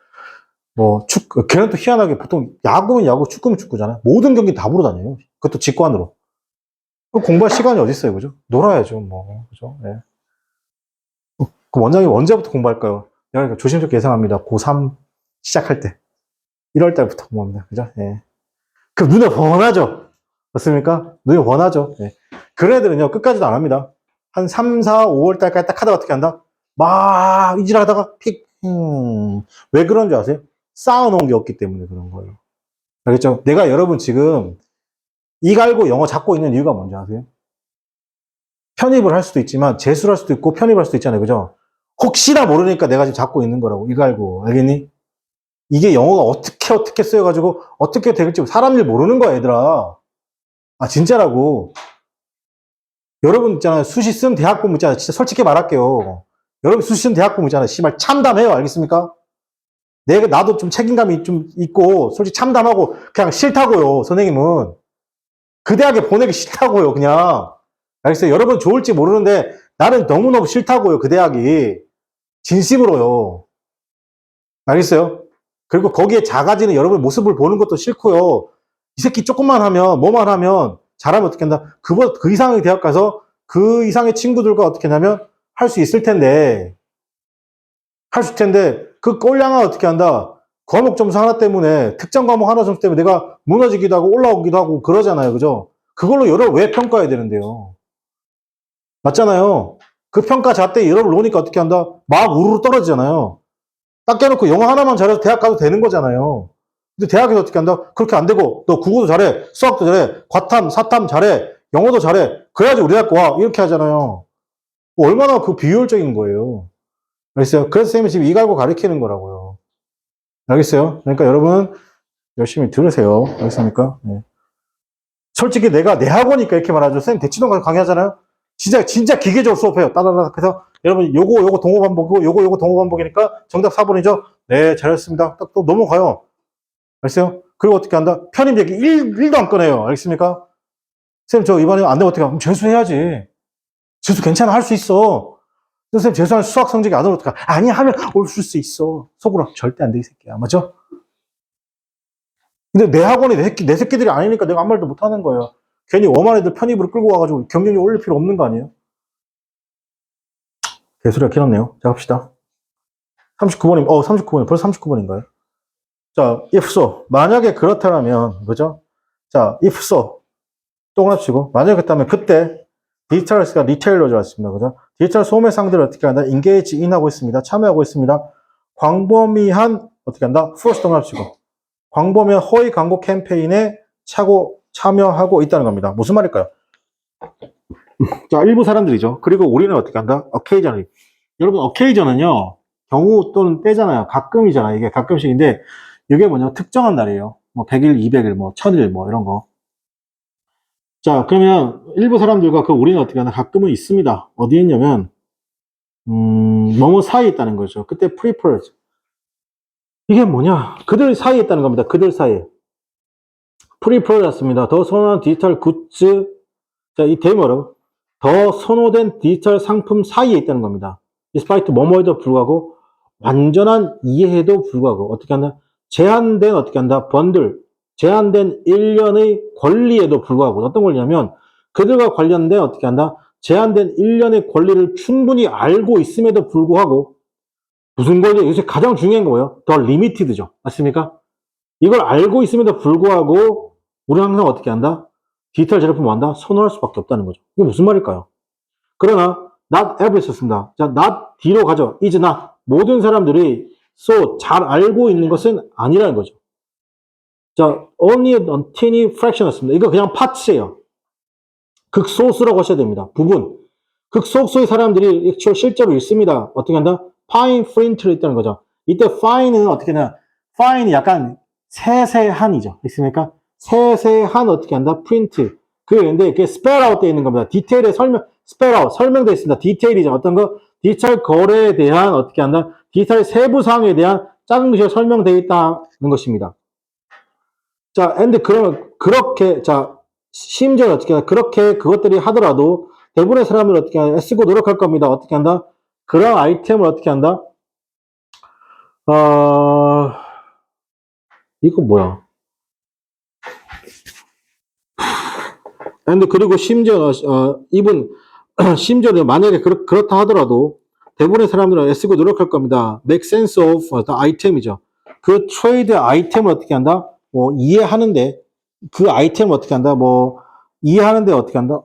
걔는 또 희한하게 보통 야구면 야구, 축구면 축구잖아요. 모든 경기 다 보러 다녀요. 그것도 직관으로. 공부할 시간이 어디 있어요, 그죠? 놀아야죠, 뭐, 그죠? 네. 그 원장님 언제부터 공부할까요? 내가 조심스럽게 예상합니다. 고3 시작할 때. 1월 달부터 공부합니다. 그죠? 예. 그 눈에 훤하죠? 맞습니까? 눈에 훤하죠? 예. 그런 애들은요, 끝까지도 안 합니다. 한 3, 4, 5월 달까지 딱 하다가 어떻게 한다? 막 이질 하다가 왜 그런 줄 아세요? 쌓아놓은 게 없기 때문에 그런 거예요. 알겠죠? 내가 여러분 지금 이 갈고 영어 잡고 있는 이유가 뭔지 아세요? 편입을 할 수도 있지만 재수를 할 수도 있고 편입할 수도 있잖아요. 그죠? 혹시나 모르니까 내가 지금 잡고 있는 거라고. 이 갈고. 알겠니? 이게 영어가 어떻게 쓰여가지고 어떻게 될지 사람 일 모르는 거야, 얘들아. 진짜라고. 여러분 있잖아요. 수시 쓴 대학 공부 있잖아요. 진짜 솔직히 말할게요. 여러분 수시 쓴 대학 공부 있잖아요. 씨발 참담해요. 알겠습니까? 나도 좀 책임감이 좀 있고 솔직히 참담하고 그냥 싫다고요. 선생님은. 그 대학에 보내기 싫다고요, 그냥. 알겠어요? 여러분 좋을지 모르는데 나는 너무너무 싫다고요, 그 대학이. 진심으로요. 알겠어요? 그리고 거기에 작아지는 여러분의 모습을 보는 것도 싫고요. 이 새끼 조금만 하면, 뭐만 하면, 잘하면 어떻게 한다? 그 이상의 대학 가서 그 이상의 친구들과 어떻게 하냐면 할 수 있을 텐데, 그 꼴량아 어떻게 한다? 과목 점수 하나 때문에, 특정 과목 하나 점수 때문에 내가 무너지기도 하고 올라오기도 하고 그러잖아요. 그죠? 그걸로 여러분 왜 평가해야 되는데요? 맞잖아요. 그 평가 잣대 여러분 놓으니까 어떻게 한다? 막 우르르 떨어지잖아요. 딱 깨놓고 영어 하나만 잘해서 대학 가도 되는 거잖아요. 근데 대학에서 어떻게 한다? 그렇게 안 되고, 너 국어도 잘해, 수학도 잘해, 과탐, 사탐 잘해, 영어도 잘해. 그래야지 우리 대학 와. 이렇게 하잖아요. 얼마나 그 비효율적인 거예요. 알겠어요? 그래서 쌤이 지금 이갈고 가르치는 거라고요. 알겠어요? 그러니까 여러분, 열심히 들으세요. 알겠습니까? 네. 솔직히 내가 내 학원이니까 이렇게 말하죠. 쌤 대치동 가서 강의하잖아요. 진짜 기계적으로 수업해요. 따다다. 그래서 여러분, 요거 동호 반복이고, 요거 동호 반복이니까 정답 4번이죠? 네, 잘했습니다. 딱 또 넘어가요. 알겠어요? 그리고 어떻게 한다? 편입 얘기 1도 안 꺼내요. 알겠습니까? 쌤, 저 이번에 안 되면 어떻게 하면 재수해야지. 재수 괜찮아, 할 수 있어. 쌤, 재수하면 수학 성적이 안 오면 어떡해. 아니, 하면 올 수 있어. 속으로 절대 안 돼, 이 새끼야. 맞죠? 근데 내 학원이 내 새끼들이 아니니까 내가 아무 말도 못 하는 거예요. 괜히 엄한 애들 편입으로 끌고 와가지고 경쟁력 올릴 필요 없는 거 아니에요? 개소리가 길었네요. 자, 갑시다. 39번이면, 39번이, 벌써 39번인가요? 자, if so. 만약에 그렇다면, 그죠? 자, if so. 동그라치고, 만약에 그렇다면 그때, 디지털스가 리테일러즈 왔습니다. 그죠? 디지털 소매 상들을 어떻게 한다? engage in 하고 있습니다. 참여하고 있습니다. 광범위한, 어떻게 한다? force 동그라치고. 광범위한 허위 광고 캠페인에 참여하고 있다는 겁니다. 무슨 말일까요? 자, 일부 사람들이죠. 그리고 우리는 어떻게 한다? occasionally. 여러분, occasion은요, 경우 또는 때잖아요. 가끔이잖아요. 이게 가끔씩인데, 이게 뭐냐, 특정한 날이에요. 뭐, 100일, 200일, 뭐, 1000일, 뭐, 이런 거. 자, 그러면, 일부 사람들과 그 우리는 어떻게 하나, 가끔은 있습니다. 어디에 있냐면, 뭐뭐 사이에 있다는 거죠. 그때 preferred. 이게 뭐냐, 그들 사이에 있다는 겁니다. 그들 사이에. preferred였습니다. 더 선호한 디지털 굿즈. 자, 이 대머로. 더 선호된 디지털 상품 사이에 있다는 겁니다. despite 뭐뭐에도 불구하고, 완전한 이해에도 불구하고, 어떻게 한다? 제한된, 어떻게 한다? 번들. 제한된 1년의 권리에도 불구하고, 어떤 권리냐면, 그들과 관련된, 어떻게 한다? 제한된 1년의 권리를 충분히 알고 있음에도 불구하고, 무슨 권리? 요새 가장 중요한 거예요. 더 리미티드죠. 맞습니까? 이걸 알고 있음에도 불구하고, 우리는 항상 어떻게 한다? 디지털 제품 뭐 한다? 선호할 수밖에 없다는 거죠. 이게 무슨 말일까요? 그러나 not every 썼습니다. 자, not 뒤로 가죠. is not. 모든 사람들이 so 잘 알고 있는 것은 아니라는 거죠. 자, only a tiny fraction이었습니다. 이거 그냥 parts예요. 극소수라고 하셔야 됩니다. 부분. 극소수의 사람들이 실제로 있습니다. 어떻게 한다? fine print를 있다는 거죠. 이때 fine은 어떻게 하냐? fine이 약간 세세한이죠. 있습니까? 세세한 어떻게 한다? print. 그런데 그게 spell out 되어 있는 겁니다. 디테일에 spell out, 설명되어 있습니다. 디테일이죠. 어떤 거? 디지털 거래에 대한 어떻게 한다? 디지털 세부 사항에 대한 작은 것이 설명되어 있다는 것입니다. 자, 그러면 그렇게, 자, 심지어 어떻게 한다? 그렇게 그것들이 하더라도 대부분의 사람을 어떻게 한다? 애쓰고 노력할 겁니다. 어떻게 한다? 그런 아이템을 어떻게 한다? 이거 뭐야? 그리고 심지어, 심지어 만약에 그렇다 하더라도 대부분의 사람들은 애쓰고 노력할 겁니다. make sense of the item이죠. 그 트레이드 아이템을 어떻게 한다? 뭐, 이해하는데, 그 아이템을 어떻게 한다? 뭐, 이해하는데 어떻게 한다?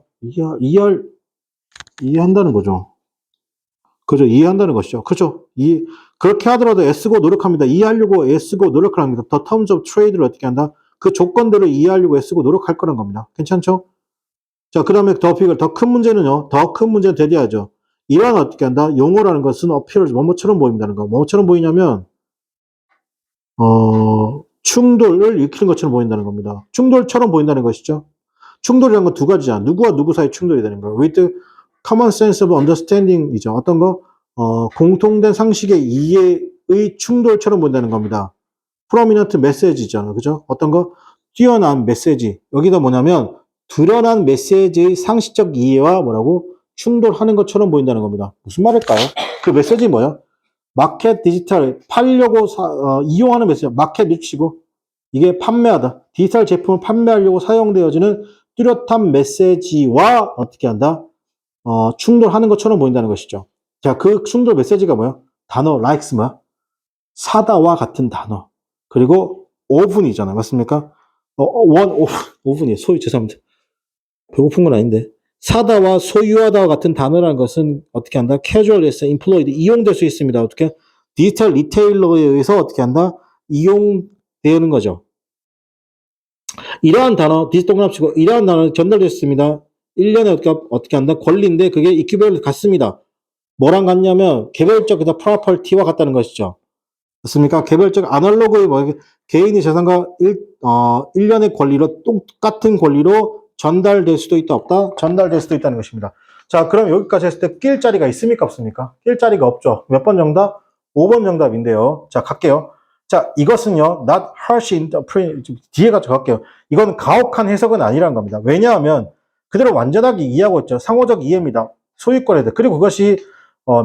이해한다는 거죠. 그죠? 이해한다는 것이죠. 그죠? 그렇게 하더라도 애쓰고 노력합니다. 이해하려고 애쓰고 노력을 합니다. The terms of trade를 어떻게 한다? 그 조건들을 이해하려고 애쓰고 노력할 거란 겁니다. 괜찮죠? 자, 그 다음에 더 큰 문제는요. 더 큰 문제는 대비하죠. 이런 어떻게 한다? 용어라는 것은 appears, 뭐뭐처럼 보인다는 거. 뭐처럼 보이냐면, 충돌을 일으키는 것처럼 보인다는 겁니다. 충돌처럼 보인다는 것이죠. 충돌이라는 건 두 가지잖아. 누구와 누구 사이 충돌이 되는 거예요. with common sense of understanding이죠. 어떤 거? 공통된 상식의 이해의 충돌처럼 보인다는 겁니다. prominent message잖아. 그죠? 어떤 거? 뛰어난 메시지. 여기다 뭐냐면, 드러난 메시지의 상식적 이해와 뭐라고? 충돌하는 것처럼 보인다는 겁니다. 무슨 말일까요? 그 메시지 뭐야? 마켓 디지털, 팔려고 이용하는 메시지, 마켓 미치고, 이게 판매하다. 디지털 제품을 판매하려고 사용되어지는 뚜렷한 메시지와 어떻게 한다? 충돌하는 것처럼 보인다는 것이죠. 자, 그 충돌 메시지가 뭐야? 단어, likes 뭐야? 사다와 같은 단어. 그리고 오븐이잖아요. 맞습니까? 오븐이에요. 죄송합니다. 배고픈 건 아닌데. 사다와 소유하다와 같은 단어라는 것은 어떻게 한다? casual에서 employed, 이용될 수 있습니다. 어떻게? 디지털 리테일러에 의해서 어떻게 한다? 이용되는 거죠. 이러한 단어, 동그라치고 이러한 단어 전달됐습니다. 1년에 어떻게 한다? 권리인데 그게 이퀴벌 같습니다. 뭐랑 같냐면 개별적 프로퍼티와 같다는 것이죠. 맞습니까? 개별적 아날로그의 개인의 재산과 1년의 권리로 똑같은 권리로 전달될 수도 있다 없다? 전달될 수도 있다는 것입니다. 자, 그럼 여기까지 했을 때 낄 자리가 있습니까 없습니까? 낄 자리가 없죠. 몇 번 정답? 5번 정답인데요. 자, 갈게요. 자, 이것은요, not harsh interpretation, 뒤에 갈게요. 이건 가혹한 해석은 아니라는 겁니다. 왜냐하면 그대로 완전하게 이해하고 있죠. 상호적 이해입니다. 소유권에 대해. 그리고 그것이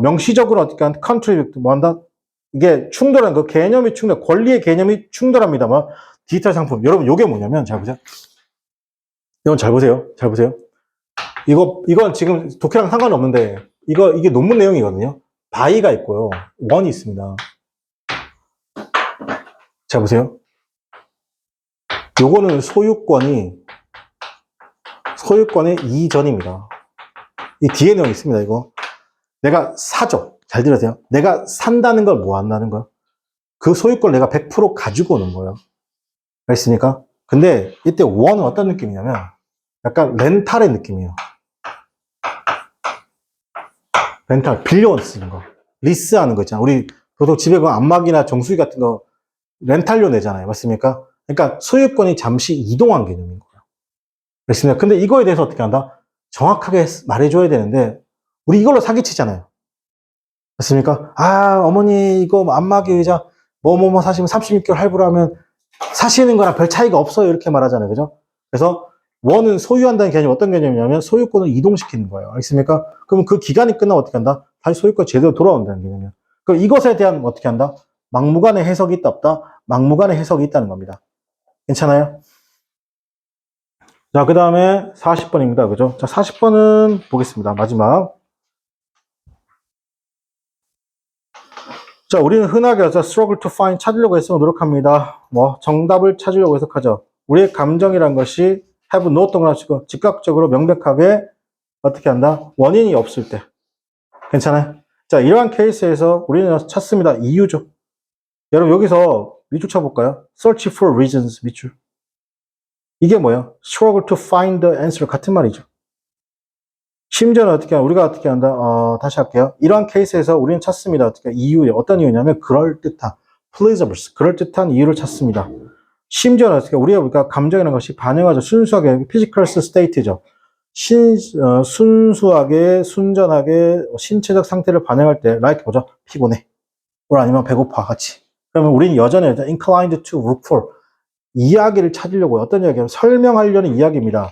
명시적으로 어떻게 한 컨트리뷰트 뭐 한다? 이게 충돌한 그 개념이 권리의 개념이 충돌합니다만 디지털 상품. 여러분, 요게 뭐냐면 잘 보세요. 이건 잘 보세요. 잘 보세요. 이건 지금 독해랑 상관없는데 이게 논문 내용이거든요. 바이가 있고요. 원이 있습니다. 자, 보세요. 요거는 소유권의 이전입니다. 이 뒤에 내용이 있습니다, 이거. 내가 사죠. 잘 들으세요. 내가 산다는 걸 뭐 한다는 거야? 그 소유권을 내가 100% 가지고 오는 거예요. 알겠습니까? 근데 이때 원은 어떤 느낌이냐면 약간 렌탈의 느낌이에요. 렌탈, 빌려 쓰는 거. 리스하는 거 있잖아. 우리 보통 집에 그 안마기나 정수기 같은 거 렌탈료 내잖아요. 맞습니까? 그러니까 소유권이 잠시 이동한 개념인 거예요. 그렇습니다. 근데 이거에 대해서 어떻게 한다? 정확하게 말해줘야 되는데 우리 이걸로 사기치잖아요. 맞습니까? 아, 어머니 이거 안마기 의자 뭐뭐뭐 사시면 36개월 할부로 하면 사시는 거랑 별 차이가 없어요. 이렇게 말하잖아요. 그죠? 그래서 원은 소유한다는 개념이 어떤 개념이냐면 소유권을 이동시키는 거예요. 알겠습니까? 그럼 그 기간이 끝나면 어떻게 한다? 다시 소유권 제대로 돌아온다는 개념이에요. 그럼 이것에 대한 어떻게 한다? 막무가내 해석이 있다 없다? 막무가내 해석이 있다는 겁니다. 괜찮아요? 자, 그 다음에 40번입니다. 그죠? 자, 40번은 보겠습니다. 마지막. 자, 우리는 흔하게 struggle to find, 찾으려고 해서 노력합니다. 정답을 찾으려고 해석하죠. 우리의 감정이란 것이 have no 동그라치고 즉각적으로 명백하게 어떻게 한다? 원인이 없을 때. 괜찮아요? 자, 이러한 케이스에서 우리는 찾습니다. 이유죠. 여러분, 여기서 밑줄 쳐볼까요? search for reasons, 밑줄. 이게 뭐야? struggle to find the answer. 같은 말이죠. 심지어는 우리가 어떻게 한다? 다시 할게요. 이러한 케이스에서 우리는 찾습니다. 어떻게, 이유, 어떤 이유냐면, 그럴듯한, plausible, 그럴듯한 이유를 찾습니다. 심지어는 우리가 감정이라는 것이 반영하죠. 순수하게, physical state죠. 순수하게, 순전하게, 신체적 상태를 반영할 때, like 뭐죠? 피곤해. 아니면 배고파, 같이. 그러면 우리는 여전히 inclined to look for, 이야기를 찾으려고, 어떤 이야기냐면, 설명하려는 이야기입니다.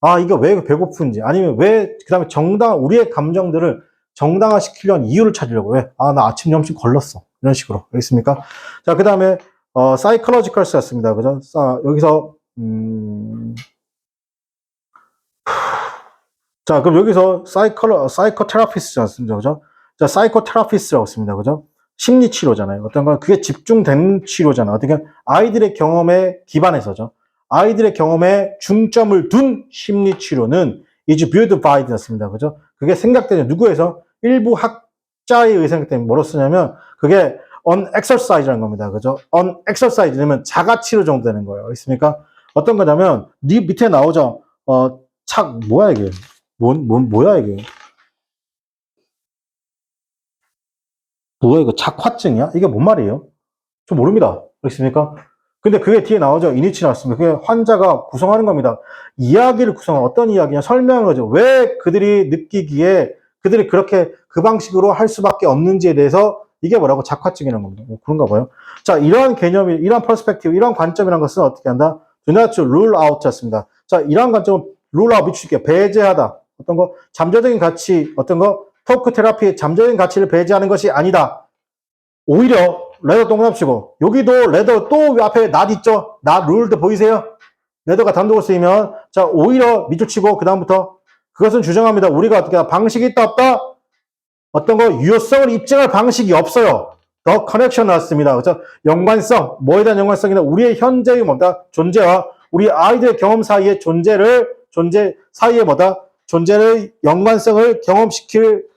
아, 이거 왜 배고픈지, 아니면 왜, 그 다음에 우리의 감정들을 정당화시키려는 이유를 찾으려고. 왜? 아, 나 아침 점심 걸렀어. 이런 식으로. 알겠습니까? 자, 그 다음에, psychologicals 였습니다. 그죠? 여기서, 자, 그럼 여기서 psychotherapist였습니다. 그죠? 자, psychotherapist라고 씁니다. 그죠? 심리치료잖아요. 어떤 건 그게 집중된 치료잖아요. 어떻게 아이들의 경험에 기반해서죠. 아이들의 경험에 중점을 둔 심리치료는 is viewed by 였습니다. 그죠? 그게 생각되는 누구에서? 일부 학자에 의해 생각되면 뭐로 쓰냐면 그게 on exercise라는 겁니다. 그죠? on exercise면 자가치료 정도 되는 거예요. 알겠습니까? 어떤 거냐면 네 밑에 나오죠. 뭐야 이게? 뭐야 이게? 뭐야 이거 착화증이야? 이게 뭔 말이에요? 좀 모릅니다. 알겠습니까? 근데 그게 뒤에 나오죠. 이니치 나왔습니다. 그게 환자가 구성하는 겁니다. 이야기를 구성하는 어떤 이야기냐 설명을 하죠. 왜 그들이 느끼기에 그들이 그렇게 그 방식으로 할 수밖에 없는지에 대해서 이게 뭐라고? 작화증이라는 겁니다. 그런가 봐요. 자, 이러한 개념이, 이러한 퍼스펙티브, 이러한 관점이라는 것은 어떻게 한다? do not rule out 였습니다. 자, 이러한 관점은 rule out 비추게 배제하다. 어떤 거 잠재적인 가치, 어떤 거 토크 테라피의 잠재적인 가치를 배제하는 것이 아니다. 오히려 레더 동그라미 치고 여기도 레더 또 앞에 not 있죠? not ruled 보이세요? 레더가 단독으로 쓰이면 자 오히려 밑줄 치고 그 다음부터 그것은 주장합니다. 우리가 어떻게 방식이 있다 없다? 어떤 거 유효성을 입증할 방식이 없어요. 더 커넥션 나왔습니다. 그래서 연관성, 뭐에 대한 연관성이나 우리의 현재의 뭐다? 존재와 우리 아이들의 경험 사이의 존재 사이에 뭐다? 존재의 연관성을 경험시킬,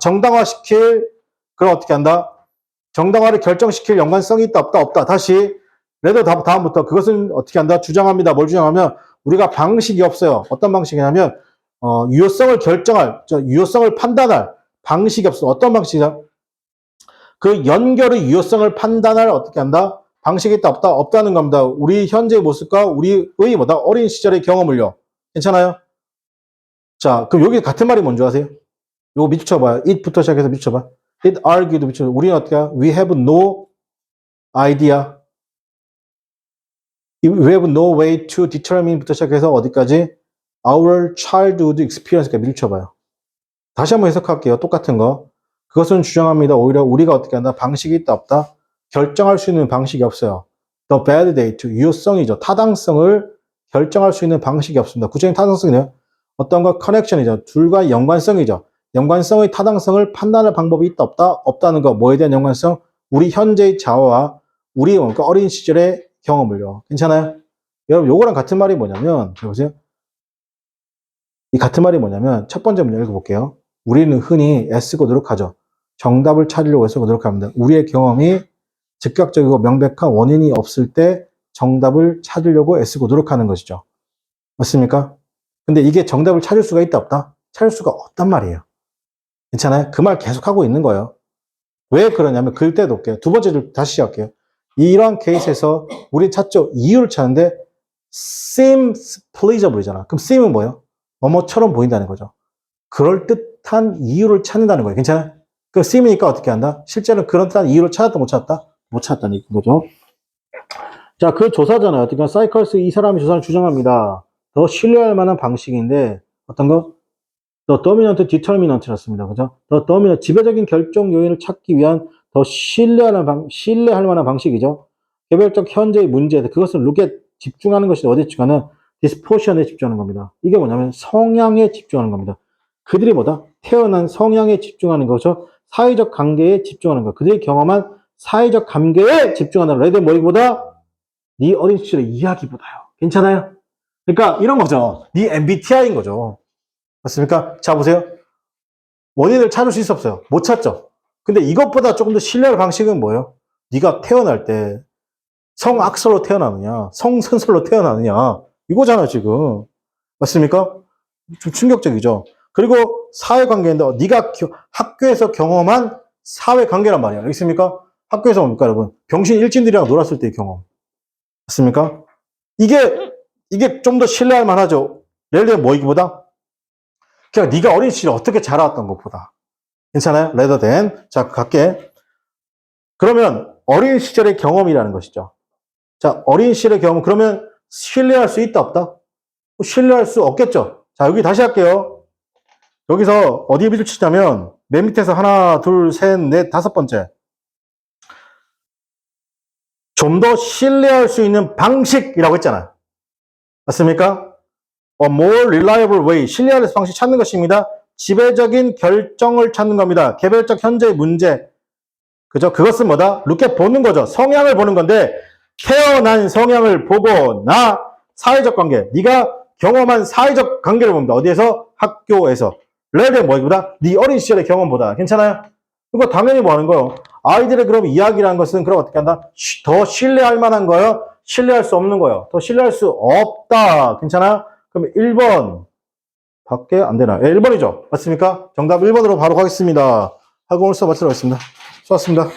정당화시킬, 그럼 어떻게 한다? 정당화를 결정시킬 연관성이 있다, 없다, 없다. 다시, 레더 다음부터 그것은 어떻게 한다? 주장합니다. 뭘 주장하면 우리가 방식이 없어요. 어떤 방식이냐면, 유효성을 판단할 방식이 없어. 어떤 방식이냐? 그 연결의 유효성을 판단할 어떻게 한다? 방식이 있다, 없다, 없다는 겁니다. 우리 현재의 모습과 우리의 뭐다? 어린 시절의 경험을요. 괜찮아요? 자, 그럼 여기 같은 말이 뭔지 아세요? 요거 밑줄 쳐봐요. it부터 시작해서 밑줄 쳐봐. it argued 밑줄 쳐. 우리는 어떻게 해요? We have no idea. We have no way to determine부터 시작해서 어디까지? Our childhood experience까지 밑줄 쳐봐요. 다시 한번 해석할게요. 똑같은 거. 그것은 주장합니다. 오히려 우리가 어떻게 한다? 방식이 있다, 없다? 결정할 수 있는 방식이 없어요. The validate, 유효성이죠. 타당성을 결정할 수 있는 방식이 없습니다. 구체적인 타당성이네요. 어떤 거 커넥션이죠. 둘과의 연관성이죠. 연관성의 타당성을 판단할 방법이 있다, 없다? 없다는 거. 뭐에 대한 연관성? 우리 현재의 자아와 우리 그러니까 어린 시절의 경험을요. 괜찮아요? 여러분, 요거랑 같은 말이 뭐냐면, 보세요. 이 같은 말이 뭐냐면, 첫 번째 문제 읽어볼게요. 우리는 흔히 애쓰고 노력하죠. 정답을 찾으려고 애쓰고 노력합니다. 우리의 경험이 즉각적이고 명백한 원인이 없을 때 정답을 찾으려고 애쓰고 노력하는 것이죠. 맞습니까? 근데 이게 정답을 찾을 수가 있다, 없다? 찾을 수가 없단 말이에요. 괜찮아요? 그 말 계속 하고 있는 거예요. 왜 그러냐면, 그때도 올게요. 두 번째 줄 다시 시작할게요. 이러한 케이스에서 우리 찾죠. 이유를 찾는데, seems pleasurable이잖아. 그럼 seem은 뭐예요? 뭐뭐처럼 보인다는 거죠. 그럴듯한 이유를 찾는다는 거예요. 괜찮아요? 그 seem이니까 어떻게 한다? 실제로는 그럴듯한 이유를 찾았다, 못 찾았다? 못 찾았다는 거죠. 자, 그 조사잖아요. 어떻게 사이컬스 이 사람이 조사를 주장합니다. 더 신뢰할 만한 방식인데, 어떤 거? 더 dominant determinant였습니다. 그죠? 더 dominant, 지배적인 결정 요인을 찾기 위한 더 신뢰할 만한 방식이죠. 개별적 현재의 문제에 그것을 look에 집중하는 것이 어디에 집중하는? disposition에 집중하는 겁니다. 이게 뭐냐면 성향에 집중하는 겁니다. 그들이 뭐다? 태어난 성향에 집중하는 거죠. 사회적 관계에 집중하는 거. 그들이 경험한 사회적 관계에 집중하는 레드 뭐이보다? 네 어린 시절의 이야기보다요. 괜찮아요? 그러니까 이런 거죠. 네 MBTI인 거죠. 맞습니까? 자, 보세요. 원인을 찾을 수 있었어요. 못 찾죠. 근데 이것보다 조금 더 신뢰할 방식은 뭐예요? 네가 태어날 때 성악설로 태어나느냐, 성선설로 태어나느냐, 이거잖아, 지금. 맞습니까? 좀 충격적이죠. 그리고 사회관계인데, 네가 학교에서 경험한 사회관계란 말이야. 알겠습니까 학교에서 뭡니까, 여러분? 병신 일진들이랑 놀았을 때의 경험. 맞습니까? 이게 좀 더 신뢰할 만하죠. 예를 들면 뭐이기보다? 그냥 네가 어린 시절에 어떻게 자라왔던 것보다. 괜찮아요? rather than. 자, 갈게. 그러면 어린 시절의 경험이라는 것이죠. 자, 어린 시절의 경험. 그러면 신뢰할 수 있다, 없다? 신뢰할 수 없겠죠. 자, 여기 다시 할게요. 여기서 어디에 밑줄 치자면 맨 밑에서 하나, 둘, 셋, 넷, 다섯 번째. 좀 더 신뢰할 수 있는 방식이라고 했잖아요. 맞습니까? A more reliable way. 신뢰할 방식 찾는 것입니다. 지배적인 결정을 찾는 겁니다. 개별적 현재의 문제. 그죠? 그것은 뭐다? look 보는 거죠. 성향을 보는 건데, 태어난 성향을 보고, 사회적 관계. 네가 경험한 사회적 관계를 봅니다. 어디에서? 학교에서. 레벨 뭐보다? 네 어린 시절의 경험보다. 괜찮아요? 이거 당연히 뭐 하는 거예요? 아이들의 그럼 이야기라는 것은 그럼 어떻게 한다? 더 신뢰할 만한 거예요? 신뢰할 수 없는 거예요? 더 신뢰할 수 없다. 괜찮아요? 그럼 1번. 밖에 안 되나요? 1번이죠. 맞습니까? 정답 1번으로 바로 가겠습니다. 하고 오늘 수업 마치도록 하겠습니다. 수고하셨습니다.